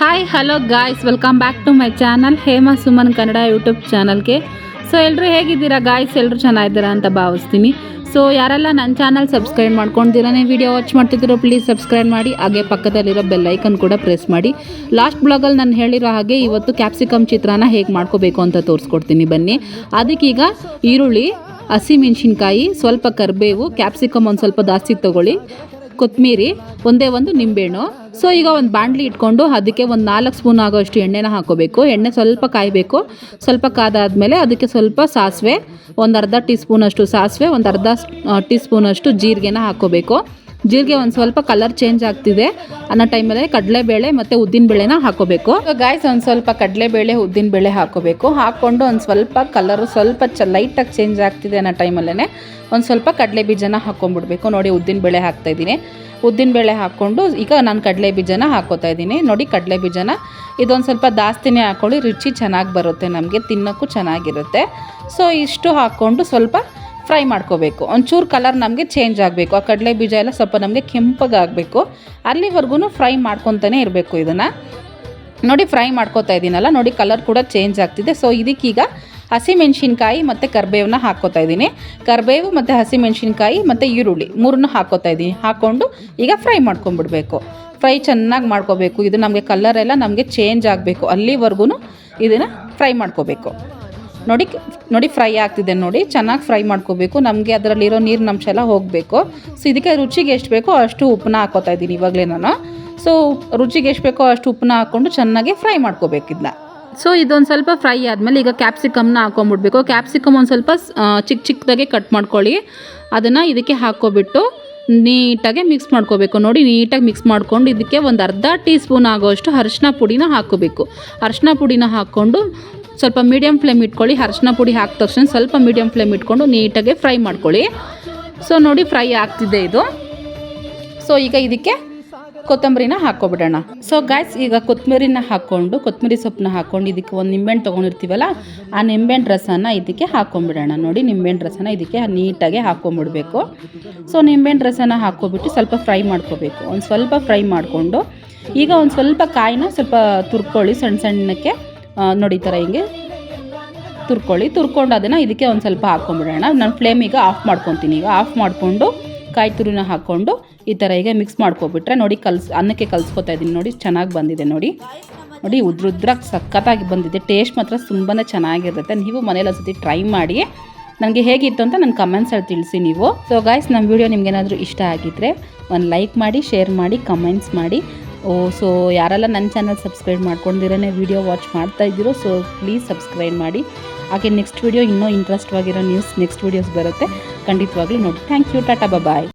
Hi hello guys, welcome back to my channel Hema Suman Kannada YouTube ಚಾನಲ್ಗೆ. So ಎಲ್ಲರೂ ಹೇಗಿದ್ದೀರಾ guys? ಎಲ್ಲರೂ ಚೆನ್ನಾಗಿದ್ದೀರಾ ಅಂತ ಭಾವಿಸ್ತೀನಿ. ಸೊ ಯಾರೆಲ್ಲ ನನ್ನ ಚಾನಲ್ ಸಬ್ಸ್ಕ್ರೈಬ್ ಮಾಡ್ಕೊಂಡಿದ್ದೀರಾ, ವಿಡಿಯೋ ವಾಚ್ ಮಾಡ್ತಿದ್ದೀರೋ ಪ್ಲೀಸ್ ಸಬ್ಸ್ಕ್ರೈಬ್ ಮಾಡಿ. ಹಾಗೆ ಪಕ್ಕದಲ್ಲಿರೋ ಬೆಲ್ ಐಕನ್ ಕೂಡ ಪ್ರೆಸ್ ಮಾಡಿ. ಲಾಸ್ಟ್ ಬ್ಲಾಗಲ್ಲಿ ನಾನು ಹೇಳಿರೋ ಹಾಗೆ ಇವತ್ತು ಕ್ಯಾಪ್ಸಿಕಮ್ ಚಿತ್ರಾನ್ನ ಹೇಗೆ ಮಾಡ್ಕೋಬೇಕು ಅಂತ ತೋರಿಸ್ಕೊಡ್ತೀನಿ ಬನ್ನಿ. ಅದಕ್ಕೀಗ ಈರುಳ್ಳಿ, ಹಸಿಮೆಣಸಿನ್ಕಾಯಿ, ಸ್ವಲ್ಪ ಕರಿಬೇವು, ಕ್ಯಾಪ್ಸಿಕಮ್ ಒಂದು ಸ್ವಲ್ಪ ಜಾಸ್ತಿ ತೊಗೊಳ್ಳಿ, ಕೊತ್ತಂಬರಿ, ಒಂದೇ ಒಂದು ನಿಂಬೆಹಣ್ಣು. ಸೊ ಈಗ ಒಂದು ಬಾಣಲಿ ಇಟ್ಕೊಂಡು ಅದಕ್ಕೆ ಒಂದು 4 ಸ್ಪೂನ್ ಆಗೋಷ್ಟು ಎಣ್ಣೆನ ಹಾಕೋಬೇಕು. ಎಣ್ಣೆ ಸ್ವಲ್ಪ ಕಾಯಬೇಕು. ಸ್ವಲ್ಪ ಕಾದಾದಮೇಲೆ ಅದಕ್ಕೆ ಸ್ವಲ್ಪ ಸಾಸಿವೆ, ಒಂದು ಅರ್ಧ ಟೀ ಸ್ಪೂನಷ್ಟು ಸಾಸಿವೆ, ಒಂದು ಅರ್ಧ ಟೀ ಸ್ಪೂನಷ್ಟು ಜೀರಿಗೆನ ಹಾಕೋಬೇಕು. ಜೀರಿಗೆ ಒಂದು ಸ್ವಲ್ಪ ಕಲರ್ ಚೇಂಜ್ ಆಗ್ತಿದೆ ಅನ್ನೋ ಟೈಮಲ್ಲಿ ಕಡಲೆಬೇಳೆ ಮತ್ತು ಉದ್ದಿನಬೇಳೆನ ಹಾಕೋಬೇಕು. ಗಾಯ್ಸ್, ಒಂದು ಸ್ವಲ್ಪ ಕಡಲೆಬೇಳೆ ಉದ್ದಿನಬೇಳೆ ಹಾಕೋಬೇಕು. ಹಾಕ್ಕೊಂಡು ಒಂದು ಸ್ವಲ್ಪ ಕಲರು ಸ್ವಲ್ಪ ಲೈಟಾಗಿ ಚೇಂಜ್ ಆಗ್ತಿದೆ ಅನ್ನೋ ಟೈಮಲ್ಲೇ ಒಂದು ಸ್ವಲ್ಪ ಕಡಲೆ ಬೀಜನ ಹಾಕ್ಕೊಂಡ್ಬಿಡ್ಬೇಕು. ನೋಡಿ, ಉದ್ದಿನಬೇಳೆ ಹಾಕ್ತಾಯಿದ್ದೀನಿ. ಉದ್ದಿನಬೇಳೆ ಹಾಕ್ಕೊಂಡು ಈಗ ನಾನು ಕಡಲೆ ಬೀಜನ ಹಾಕ್ಕೋತಾ ಇದ್ದೀನಿ. ನೋಡಿ, ಕಡಲೆ ಬೀಜನ ಇದೊಂದು ಸ್ವಲ್ಪ ಜಾಸ್ತಿನೇ ಹಾಕ್ಕೊಳ್ಳಿ, ರುಚಿ ಚೆನ್ನಾಗಿ ಬರುತ್ತೆ, ನಮಗೆ ತಿನ್ನೋಕ್ಕೂ ಚೆನ್ನಾಗಿರುತ್ತೆ. ಸೊ ಇಷ್ಟು ಹಾಕ್ಕೊಂಡು ಸ್ವಲ್ಪ ಫ್ರೈ ಮಾಡ್ಕೋಬೇಕು. ಒಂಚೂರು ಕಲರ್ ನಮಗೆ ಚೇಂಜ್ ಆಗಬೇಕು. ಆ ಕಡಲೆ ಬೀಜ ಎಲ್ಲ ಸ್ವಲ್ಪ ನಮಗೆ ಕೆಂಪಗಾಗಬೇಕು. ಅಲ್ಲಿವರೆಗೂ ಫ್ರೈ ಮಾಡ್ಕೊತಾನೆ ಇರಬೇಕು. ಇದನ್ನು ನೋಡಿ, ಫ್ರೈ ಮಾಡ್ಕೋತಾ ಇದ್ದೀನಲ್ಲ, ನೋಡಿ ಕಲರ್ ಕೂಡ ಚೇಂಜ್ ಆಗ್ತಿದೆ. ಸೊ ಇದಕ್ಕೀಗ ಹಸಿಮೆಣ್ಸಿನ್ಕಾಯಿ ಮತ್ತು ಕರಿಬೇವನ್ನ ಹಾಕ್ಕೋತಾ ಇದ್ದೀನಿ. ಕರಿಬೇವು ಮತ್ತು ಹಸಿಮೆಣ್ಸಿನ್ಕಾಯಿ ಮತ್ತು ಈರುಳ್ಳಿ ಮೂರನ್ನು ಹಾಕ್ಕೋತಾ ಇದ್ದೀನಿ. ಹಾಕ್ಕೊಂಡು ಈಗ ಫ್ರೈ ಮಾಡ್ಕೊಂಬಿಡ್ಬೇಕು. ಫ್ರೈ ಚೆನ್ನಾಗಿ ಮಾಡ್ಕೋಬೇಕು. ಇದು ನಮಗೆ ಕಲರೆಲ್ಲ ನಮಗೆ ಚೇಂಜ್ ಆಗಬೇಕು. ಅಲ್ಲಿವರೆಗೂ ಇದನ್ನು ಫ್ರೈ ಮಾಡ್ಕೋಬೇಕು. ನೋಡಿ ಫ್ರೈ ಆಗ್ತಿದೆ. ನೋಡಿ, ಚೆನ್ನಾಗಿ ಫ್ರೈ ಮಾಡ್ಕೋಬೇಕು. ನಮಗೆ ಅದರಲ್ಲಿರೋ ನೀರಿನ ಅಂಶ ಎಲ್ಲ ಹೋಗಬೇಕು. ಸೊ ಇದಕ್ಕೆ ರುಚಿಗೆ ಎಷ್ಟು ಬೇಕೋ ಅಷ್ಟು ಉಪ್ಪನ್ನ ಹಾಕ್ಕೋತಾ ಇದ್ದೀನಿ ಇವಾಗಲೇ ನಾನು. ಸೊ ರುಚಿಗೆ ಎಷ್ಟು ಬೇಕೋ ಅಷ್ಟು ಉಪ್ಪನ್ನ ಹಾಕ್ಕೊಂಡು ಚೆನ್ನಾಗಿ ಫ್ರೈ ಮಾಡ್ಕೋಬೇಕು ಇದನ್ನ. ಸೊ ಇದೊಂದು ಸ್ವಲ್ಪ ಫ್ರೈ ಆದಮೇಲೆ ಈಗ ಕ್ಯಾಪ್ಸಿಕಮ್ನ ಹಾಕ್ಕೊಂಬಿಡ್ಬೇಕು. ಕ್ಯಾಪ್ಸಿಕಮ್ ಒಂದು ಸ್ವಲ್ಪ ಚಿಕ್ಕದಾಗೆ ಕಟ್ ಮಾಡ್ಕೊಳ್ಳಿ. ಅದನ್ನು ಇದಕ್ಕೆ ಹಾಕ್ಕೊಬಿಟ್ಟು ನೀಟಾಗಿ ಮಿಕ್ಸ್ ಮಾಡ್ಕೋಬೇಕು. ನೋಡಿ, ನೀಟಾಗಿ ಮಿಕ್ಸ್ ಮಾಡ್ಕೊಂಡು ಇದಕ್ಕೆ ಒಂದು ಅರ್ಧ ಟೀ ಸ್ಪೂನ್ ಆಗೋಷ್ಟು ಅರಿಶಿನ ಪುಡಿನ ಹಾಕ್ಕೋಬೇಕು. ಅರಿಶಿನ ಪುಡಿನ ಹಾಕ್ಕೊಂಡು ಸ್ವಲ್ಪ ಮೀಡಿಯಮ್ ಫ್ಲೇಮ್ ಇಟ್ಕೊಳ್ಳಿ. ಅರಿಶಿನ ಪುಡಿ ಹಾಕಿದ ತಕ್ಷಣ ಸ್ವಲ್ಪ ಮೀಡಿಯಮ್ ಫ್ಲೇಮ್ ಇಟ್ಕೊಂಡು ನೀಟಾಗಿ ಫ್ರೈ ಮಾಡ್ಕೊಳ್ಳಿ. ಸೊ ನೋಡಿ, ಫ್ರೈ ಆಗ್ತಿದೆ ಇದು. ಸೊ ಈಗ ಇದಕ್ಕೆ ಕೊತ್ತಂಬರಿನ ಹಾಕ್ಕೊಬಿಡೋಣ. ಸೊ ಗಾಯ್ಸ್, ಈಗ ಕೊತ್ತಂಬರಿನ ಹಾಕ್ಕೊಂಡು ಕೊತ್ತಂಬರಿ ಸೊಪ್ಪನ್ನ ಹಾಕ್ಕೊಂಡು ಇದಕ್ಕೆ ಒಂದು ನಿಂಬೆಹಣ್ಣು ತೊಗೊಂಡಿರ್ತೀವಲ್ಲ, ಆ ನಿಂಬೆಹಣ್ಣು ರಸನ ಇದಕ್ಕೆ ಹಾಕ್ಕೊಂಬಿಡೋಣ. ನೋಡಿ, ನಿಂಬೆಹಣ್ಣು ರಸನ ಇದಕ್ಕೆ ನೀಟಾಗಿ ಹಾಕ್ಕೊಂಬಿಡ್ಬೇಕು. ಸೊ ನಿಂಬೆಹಣ್ಣು ರಸನ ಹಾಕ್ಕೊಬಿಟ್ಟು ಸ್ವಲ್ಪ ಫ್ರೈ ಮಾಡ್ಕೋಬೇಕು. ಒಂದು ಸ್ವಲ್ಪ ಫ್ರೈ ಮಾಡಿಕೊಂಡು ಈಗ ಒಂದು ಸ್ವಲ್ಪ ಕಾಯಿನ ಸ್ವಲ್ಪ ತುರ್ಕೊಳ್ಳಿ, ಸಣ್ಣಕ್ಕೆ ನೋಡಿ ಈ ಥರ ಹಿಂಗೆ ತುರ್ಕೊಂಡು ಅದನ್ನು ಇದಕ್ಕೆ ಒಂದು ಸ್ವಲ್ಪ ಹಾಕ್ಕೊಂಬಿಡೋಣ. ನಾನು ಫ್ಲೇಮ್ ಈಗ ಆಫ್ ಮಾಡ್ಕೊತೀನಿ. ಈಗ ಆಫ್ ಮಾಡಿಕೊಂಡು ಕಾಯಿ ತುರಿನ ಹಾಕ್ಕೊಂಡು ಈ ಥರ ಈಗ ಮಿಕ್ಸ್ ಮಾಡ್ಕೊಬಿಟ್ರೆ ನೋಡಿ, ಅನ್ನಕ್ಕೆ ಕಲಿಸ್ಕೊತಾ ಇದ್ದೀನಿ. ನೋಡಿ, ಚೆನ್ನಾಗಿ ಬಂದಿದೆ. ನೋಡಿ ಉದ್ರಾಗಿ ಸಖತ್ತಾಗಿ ಬಂದಿದೆ. ಟೇಸ್ಟ್ ಮಾತ್ರ ತುಂಬಾ ಚೆನ್ನಾಗಿರುತ್ತೆ. ನೀವು ಮನೇಲಿ ಒಂದ್ಸತಿ ಟ್ರೈ ಮಾಡಿ ನನಗೆ ಹೇಗಿತ್ತು ಅಂತ ನನ್ನ ಕಮೆಂಟ್ಸಲ್ಲಿ ತಿಳಿಸಿ ನೀವು. ಸೊ ಗಾಯ್ಸ್, ನಮ್ಮ ವಿಡಿಯೋ ನಿಮ್ಗೇನಾದರೂ ಇಷ್ಟ ಆಗಿದ್ದರೆ ಒಂದು ಲೈಕ್ ಮಾಡಿ, ಶೇರ್ ಮಾಡಿ, ಕಮೆಂಟ್ಸ್ ಮಾಡಿ. ಸೊ ಯಾರೆಲ್ಲ ನನ್ನ ಚಾನಲ್ ಸಬ್ಸ್ಕ್ರೈಬ್ ಮಾಡ್ಕೊಂಡಿರೋನೇ ವಿಡಿಯೋ ವಾಚ್ ಮಾಡ್ತಾ ಇದ್ದೀರೋ, ಸೊ ಪ್ಲೀಸ್ ಸಬ್ಸ್ಕ್ರೈಬ್ ಮಾಡಿ. ಹಾಗೆ ನೆಕ್ಸ್ಟ್ ವಿಡಿಯೋ ಇನ್ನೂ ಇಂಟ್ರೆಸ್ಟ್ ಆಗಿರೋ ನೆಕ್ಸ್ಟ್ ವೀಡಿಯೋಸ್ ಬರುತ್ತೆ, ಖಂಡಿತವಾಗ್ಲೂ ನೋಡಿ. Thank you, tata, bye.